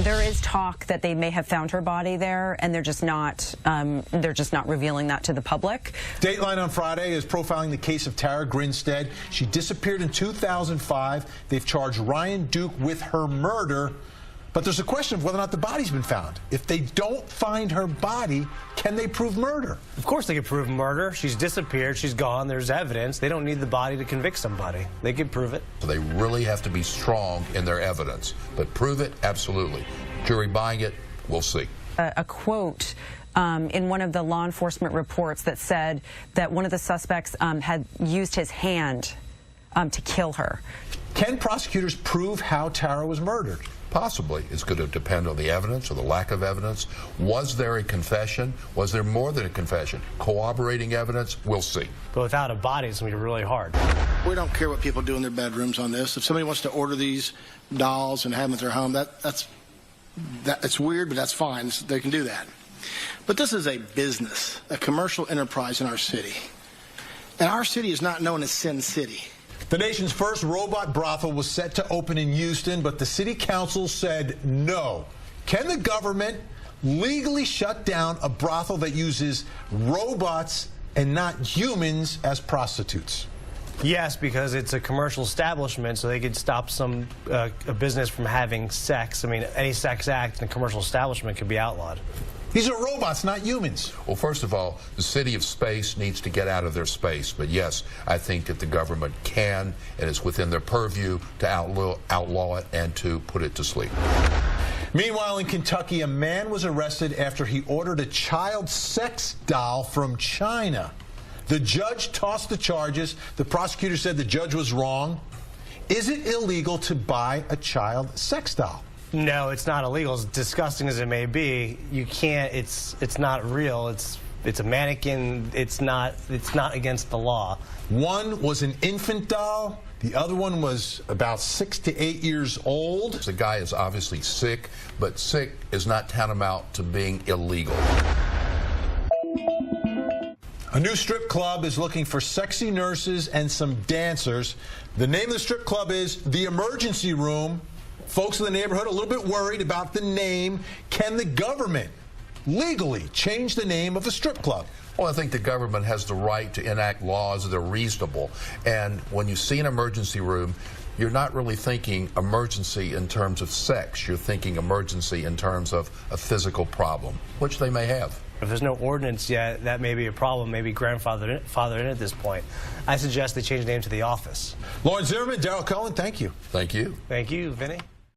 There is talk that they may have found her body there, and they're just not revealing that to the public. Dateline on Friday is profiling the case of Tara Grinstead. She disappeared in 2005. They've charged Ryan Duke with her murder. But there's a question of whether or not the body's been found. If they don't find her body, can they prove murder? Of course they can prove murder. She's disappeared. She's gone. There's evidence. They don't need the body to convict somebody. They can prove it. They really have to be strong in their evidence. But prove it, absolutely. Jury buying it, we'll see. A quote in one of the law enforcement reports that said that one of the suspects had used his hand to kill her. Can prosecutors prove how Tara was murdered? Possibly. It's going to depend on the evidence or the lack of evidence. Was there a confession? Was there more than a confession? Corroborating evidence? We'll see. But without a body, it's going to be really hard. We don't care what people do in their bedrooms on this. If somebody wants to order these dolls and have them at their home, that's weird, but that's fine. They can do that. But this is a business, a commercial enterprise in our city. And our city is not known as Sin City. The nation's first robot brothel was set to open in Houston, but the city council said no. Can the government legally shut down a brothel that uses robots and not humans as prostitutes? Yes, because it's a commercial establishment, so they could stop a business from having sex. I mean, any sex act in a commercial establishment could be outlawed. These are robots, not humans. Well, first of all, the city of space needs to get out of their space. But yes, I think that the government can, and it's within their purview to outlaw it and to put it to sleep. Meanwhile, in Kentucky, a man was arrested after he ordered a child sex doll from China. The judge tossed the charges. The prosecutor said the judge was wrong. Is it illegal to buy a child sex doll? No, it's not illegal. As disgusting as it may be, you can't. It's not real. It's a mannequin. It's not against the law. One was an infant doll. The other one was about 6 to 8 years old. The guy is obviously sick, but sick is not tantamount to being illegal. A new strip club is looking for sexy nurses and some dancers. The name of the strip club is The Emergency Room. Folks in the neighborhood are a little bit worried about the name. Can the government legally change the name of a strip club? Well, I think the government has the right to enact laws that are reasonable. And when you see an emergency room, you're not really thinking emergency in terms of sex. You're thinking emergency in terms of a physical problem, which they may have. If there's no ordinance yet, that may be a problem, maybe grandfathered in at this point. I suggest they change the name to The Office. Lauren Zimmerman, Daryl Cohen, thank you. Thank you. Thank you, Vinnie.